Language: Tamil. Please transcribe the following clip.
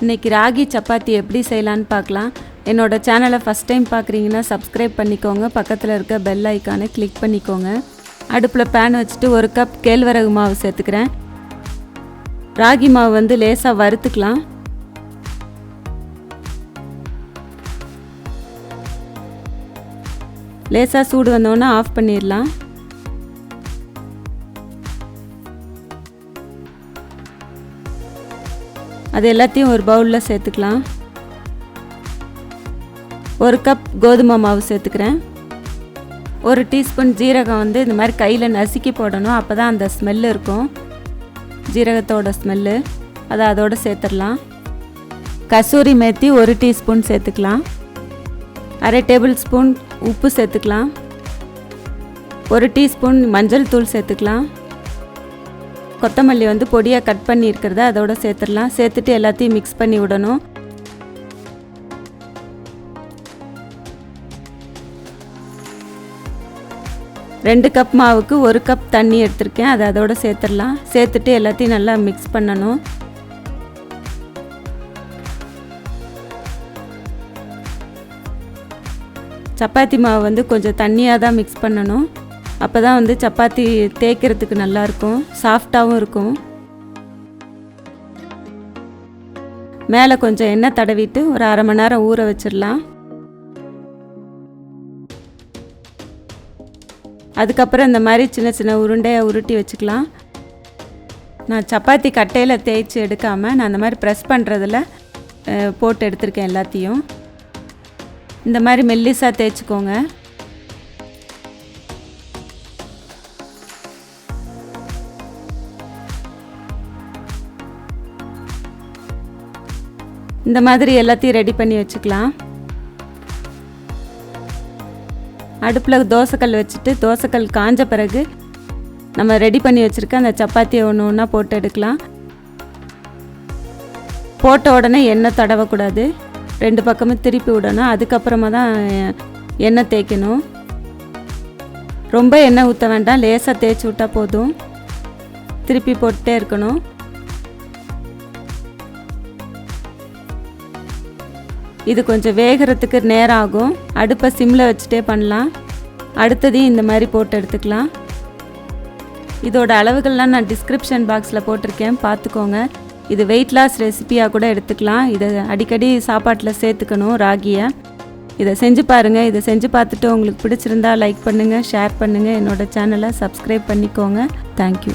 இன்னைக்கு ராகி சப்பாத்தி எப்படி செய்யலான்னு பார்க்கலாம். என்னோட சேனலை ஃபஸ்ட் டைம் பார்க்குறீங்கன்னா சப்ஸ்கிரைப் பண்ணிக்கோங்க. பக்கத்தில் இருக்க பெல் ஐக்கானை கிளிக் பண்ணிக்கோங்க. அடுப்பில் பேன் வச்சுட்டு 1 கப் கேழ்வரகு மாவு சேர்த்துக்கிறேன். ராகி மாவு வந்து லேசாக வறுத்துக்கலாம். லேசாக சூடு வந்தோன்னே ஆஃப் பண்ணிடலாம். அது எல்லாத்தையும் ஒரு பவுலில் சேர்த்துக்கலாம். 1 கப் கோதுமை மாவு சேர்த்துக்கிறேன். 1 டீஸ்பூன் ஜீரகம் வந்து இந்த மாதிரி கையில் நசுக்கி போடணும். அப்போ தான் அந்த ஸ்மெல் இருக்கும், ஜீரகத்தோட ஸ்மெல்லு. அதை அதோடு சேர்த்துடலாம். கசூரி மேத்தி 1 டீஸ்பூன் சேர்த்துக்கலாம். அரை டேபிள் ஸ்பூன் உப்பு சேர்த்துக்கலாம். 1 டீஸ்பூன் மஞ்சள் தூள் சேர்த்துக்கலாம். கொத்தமல்லி வந்து பொடியாக கட் பண்ணி இருக்கிறத அதோட சேர்த்துடலாம். சேர்த்துட்டு எல்லாத்தையும் மிக்ஸ் பண்ணி விடணும். ரெண்டு கப் மாவுக்கு 1 கப் தண்ணி எடுத்திருக்கேன். அதை அதோட சேர்த்துடலாம். சேர்த்துட்டு எல்லாத்தையும் நல்லா மிக்ஸ் பண்ணணும். சப்பாத்தி மாவு வந்து கொஞ்சம் தண்ணியாக தான் மிக்ஸ் பண்ணணும். அப்போ தான் வந்து சப்பாத்தி தேய்க்கிறதுக்கு நல்லாயிருக்கும், சாஃப்டாகவும் இருக்கும். மேலே கொஞ்சம் எண்ணெய் தடவிட்டு ஒரு அரை மணி நேரம் ஊற வச்சிடலாம். அதுக்கப்புறம் இந்த மாதிரி சின்ன சின்ன உருண்டையாக உருட்டி வச்சுக்கலாம். நான் சப்பாத்தி கட்டையில் தேய்ச்சி எடுக்காமல் நான் இந்த மாதிரி ப்ரெஸ் பண்ணுறதில் போட்டு எடுத்திருக்கேன் எல்லாத்தையும். இந்த மாதிரி மெல்லிஸாக தேய்ச்சிக்கோங்க. இந்த மாதிரி எல்லாத்தையும் ரெடி பண்ணி வச்சுக்கலாம். அடுப்பில் தோசைக்கல் வச்சுட்டு தோசைக்கல் காஞ்ச பிறகு நம்ம ரெடி பண்ணி வச்சுருக்க அந்த சப்பாத்தியை ஒன்று ஒன்றா போட்டு எடுக்கலாம். போட்ட உடனே எண்ணெய் தடவக்கூடாது, 2 பக்கமும் திருப்பி விடணும். அதுக்கப்புறமா தான் எண்ணெய் தேய்க்கணும். ரொம்ப எண்ணெய் ஊற்ற வேண்டாம், லேசாக தேய்ச்சி விட்டால் போதும். திருப்பி போட்டுட்டே இருக்கணும். இது கொஞ்சம் வேகிறதுக்கு நேரம் ஆகும். அடுப்பை சிம்மில் வச்சுட்டே பண்ணலாம். அடுத்ததையும் இந்த மாதிரி போட்டு எடுத்துக்கலாம். இதோட அளவுகள்லாம் நான் டிஸ்கிரிப்ஷன் பாக்ஸில் போட்டிருக்கேன், பார்த்துக்கோங்க. இது வெயிட் லாஸ் ரெசிபியாக கூட எடுத்துக்கலாம். இதை அடிக்கடி சாப்பாட்டில் சேர்த்துக்கணும், ராகியை. இதை செஞ்சு பாருங்கள். இதை செஞ்சு பார்த்துட்டு உங்களுக்கு பிடிச்சிருந்தா லைக் பண்ணுங்கள், ஷேர் பண்ணுங்கள். என்னோடய சேனலை சப்ஸ்கிரைப் பண்ணிக்கோங்க. தேங்க்யூ.